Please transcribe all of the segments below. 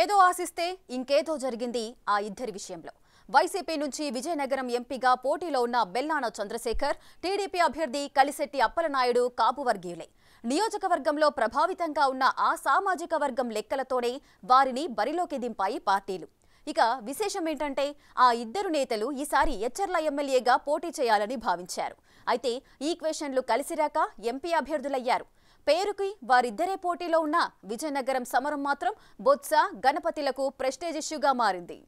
ఏదో ఆశిస్తే ఇంకేదో జరిగింది ఆ ఇద్దరి విషయంలో. వైసీపీ నుంచి విజయనగరం ఎంపీగా పోటీలో ఉన్న బెల్లాన చంద్రశేఖర్, టీడీపీ అభ్యర్థి కలిశెట్టి అప్పలనాయుడు కాపు వర్గీయులే. నియోజకవర్గంలో ప్రభావితంగా ఉన్న ఆ సామాజిక వర్గం లెక్కలతోనే వారిని బరిలోకి దింపాయి పార్టీలు. ఇక విశేషం ఏంటంటే ఆ ఇద్దరు నేతలు ఈసారి ఎచ్చర్ల ఎమ్మెల్యేగా పోటీ చేయాలని భావించారు. అయితే ఈక్వేషన్లు కలిసిరాక ఎంపీ అభ్యర్థులయ్యారు. పేరుకి వారిద్దరే పోటీలో ఉన్న విజయనగరం సమరం మాత్రం బొత్స, గణపతిలకు ప్రెస్టేజ్ ఇష్యూగా మారింది.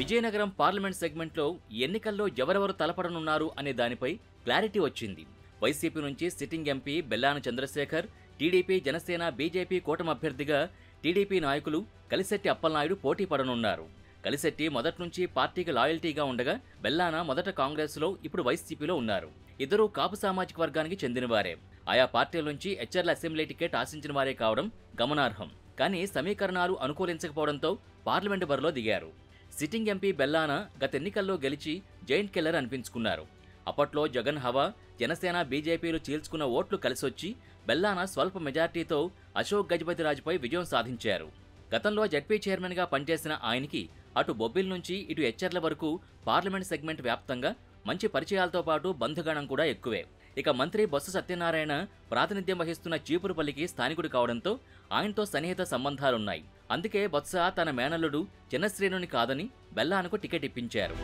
విజయనగరం పార్లమెంట్ సెగ్మెంట్లో ఎన్నికల్లో ఎవరెవరు తలపడనున్నారు అనే దానిపై క్లారిటీ వచ్చింది. వైసీపీ నుంచి sitting MP Bellana Chandrasekhar, TDP, Janasena, BJP కూటమి అభ్యర్థిగా టీడీపీ నాయకులు కలిశెట్టి అప్పలనాయుడు పోటీ పడనున్నారు. కలిశెట్టి మొదటి నుంచి పార్టీకి లాయల్టీగా ఉండగా బెల్లాన మొదట కాంగ్రెస్లో, ఇప్పుడు వైసీపీలో ఉన్నారు. ఇద్దరూ కాపు సామాజిక వర్గానికి చెందినవారే. ఆయా పార్టీల నుంచి ఎచ్చర్ల అసెంబ్లీ టికెట్ ఆశించిన వారే కావడం గమనార్హం. కానీ సమీకరణాలు అనుకూలించకపోవడంతో పార్లమెంటు బరిలో దిగారు. సిట్టింగ్ ఎంపీ బెల్లాన గత ఎన్నికల్లో గెలిచి జైంట్ కిల్లర్ అనిపించుకున్నారు. అప్పట్లో జగన్ హవా, జనసేన, బీజేపీలు చీల్చుకున్న ఓట్లు కలిసొచ్చి బెల్లాన స్వల్ప మెజార్టీతో అశోక్ గజపతిరాజుపై విజయం సాధించారు. గతంలో జడ్పీ చైర్మన్గా పనిచేసిన ఆయనకి అటు బొబ్బిల్ నుంచి ఇటు ఎచ్చర్ల వరకు పార్లమెంట్ సెగ్మెంట్ వ్యాప్తంగా మంచి పరిచయాలతో పాటు బంధుగణం కూడా ఎక్కువే. ఇక మంత్రి బొత్స సత్యనారాయణ ప్రాతినిధ్యం వహిస్తున్న చీపురుపల్లికి స్థానికుడు కావడంతో ఆయనతో సన్నిహిత సంబంధాలున్నాయి. అందుకే బొత్స తన మేనల్లుడు చిన్నశ్రేణుని కాదని బెల్లానకు టికెట్ ఇప్పించారు.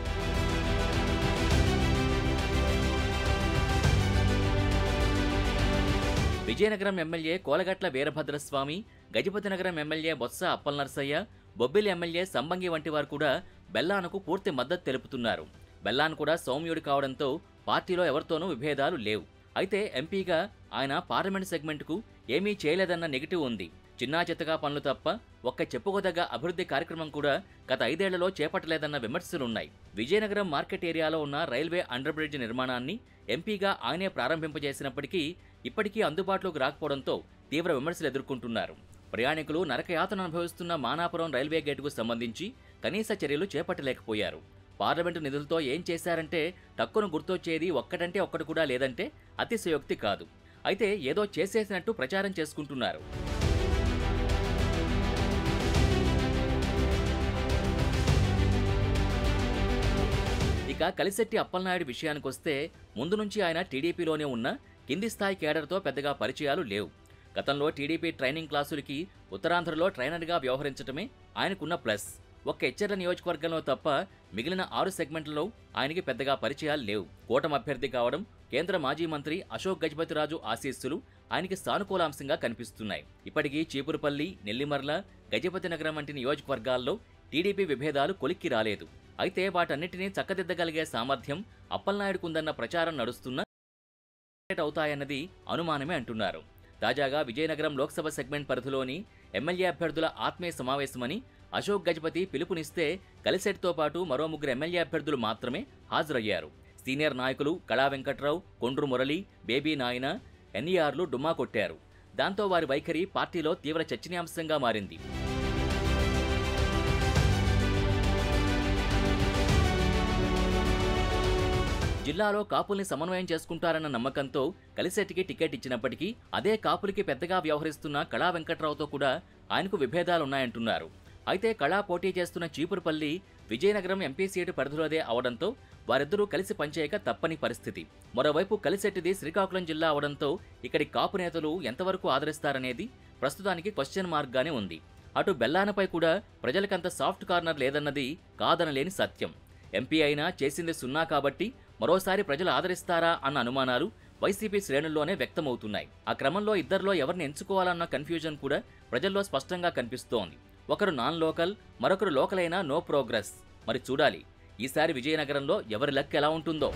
Vizianagaram MLA Kolagatla Veerabhadraswamy, Gajapathinagaram MLA Botcha Appalanarasayya, Bobbili MLA Sambangi వంటి వారు కూడా బెల్లానకు పూర్తి మద్దతు తెలుపుతున్నారు. బెల్లాన్ కూడా సౌమ్యుడు కావడంతో పార్టీలో ఎవరితోనూ విభేదాలు లేవు. అయితే ఎంపీగా ఆయన పార్లమెంట్ సెగ్మెంట్కు ఏమీ చేయలేదన్న నెగిటివ్ ఉంది. చిన్నా చిత్తగా పనులు తప్ప ఒక్క చెప్పుకోదగ్గ అభివృద్ధి కార్యక్రమం కూడా గత 5 ఏళ్లలో చేపట్టలేదన్న విమర్శలున్నాయి. విజయనగరం మార్కెట్ ఏరియాలో ఉన్న రైల్వే అండర్ బ్రిడ్జ్ నిర్మాణాన్ని ఎంపీగా ఆయనే ప్రారంభింపజేసినప్పటికీ ఇప్పటికీ అందుబాటులోకి రాకపోవడంతో తీవ్ర విమర్శలు ఎదుర్కొంటున్నారు. ప్రయాణికులు నరకయాతన అనుభవిస్తున్న మానాపురం రైల్వే గేటుకు సంబంధించి కనీస చర్యలు చేపట్టలేకపోయారు. పార్లమెంటు నిధులతో ఏం చేశారంటే టక్కున గుర్తొచ్చేది ఒక్కటంటే ఒక్కటి కూడా లేదంటే అతిశయోక్తి కాదు. అయితే ఏదో చేసేసినట్టు ప్రచారం చేసుకుంటున్నారు. ఇక కలిశెట్టి అప్పలనాయుడు విషయానికొస్తే ముందు నుంచి ఆయన టీడీపీలోనే ఉన్న కింది స్థాయి కేడర్తో పెద్దగా పరిచయాలు లేవు. గతంలో టీడీపీ ట్రైనింగ్ క్లాసులకి ఉత్తరాంధ్రలో ట్రైనర్గా వ్యవహరించడమే ఆయనకున్న ప్లస్. ఒక్క ఎచ్చర్ల నియోజకవర్గంలో తప్ప మిగిలిన 6 సెగ్మెంట్లలో ఆయనకి పెద్దగా పరిచయాలు లేవు. కూటమి అభ్యర్థి కావడం, కేంద్ర మాజీ మంత్రి అశోక్ గజపతిరాజు ఆశీస్సులు ఆయనకి సానుకూలాంశంగా కనిపిస్తున్నాయి. ఇప్పటికీ చీపురుపల్లి, నెల్లిమర్ల, గజపతినగరం వంటి నియోజకవర్గాల్లో టీడీపీ విభేదాలు కొలిక్కి రాలేదు. అయితే వాటన్నిటినీ చక్కదిద్దగలిగే సామర్థ్యం అప్పలనాయుడుకుందన్న ప్రచారం నడుస్తున్నా అవుతాయన్నది అనుమానమే అంటున్నారు. తాజాగా విజయనగరం లోక్సభ సెగ్మెంట్ పరిధిలోని ఎమ్మెల్యే అభ్యర్థుల ఆత్మీయ సమావేశమని అశోక్ గజపతి పిలుపునిస్తే కలిశెట్టితో పాటు మరో 3 ఎమ్మెల్యే అభ్యర్థులు మాత్రమే హాజరయ్యారు. సీనియర్ నాయకులు కళా వెంకట్రావు, కొండ్రు మురళి, బేబీ నాయన, ఎన్ఈఆర్లు డుమ్మా కొట్టారు. దాంతో వారి వైఖరి పార్టీలో తీవ్ర చర్చనీయాంశంగా మారింది. జిల్లాలో కాపుల్ని సమన్వయం చేసుకుంటారన్న నమ్మకంతో కలిశెట్టికి టికెట్ ఇచ్చినప్పటికీ అదే కాపులకి పెద్దగా వ్యవహరిస్తున్న కళా వెంకట్రావుతో కూడా ఆయనకు విభేదాలున్నాయంటున్నారు. అయితే కళా పోటీ చేస్తున్న చీపురుపల్లి విజయనగరం ఎంపీ సీటు పరిధిలోదే అవడంతో వారిద్దరూ కలిసి పనిచేయక తప్పని పరిస్థితి. మరోవైపు కలిశెట్టిది శ్రీకాకుళం జిల్లా అవడంతో ఇక్కడి కాపు నేతలు ఎంతవరకు ఆదరిస్తారనేది ప్రస్తుతానికి క్వశ్చన్ మార్క్గానే ఉంది. అటు బెల్లానపై కూడా ప్రజలకంత సాఫ్ట్ కార్నర్ లేదన్నది కాదనలేని సత్యం. ఎంపీ అయినా చేసింది సున్నా కాబట్టి మరోసారి ప్రజలు ఆదరిస్తారా అన్న అనుమానాలు వైసీపీ శ్రేణుల్లోనే వ్యక్తమవుతున్నాయి. ఆ క్రమంలో ఇద్దరిలో ఎవరిని ఎంచుకోవాలన్న కన్ఫ్యూజన్ కూడా ప్రజల్లో స్పష్టంగా కనిపిస్తోంది. ఒకరు నాన్ లోకల్, మరొకరు లోకల్ అయినా నో ప్రోగ్రెస్. మరి చూడాలి ఈసారి విజయనగరంలో ఎవరి లక్ ఎలా ఉంటుందో.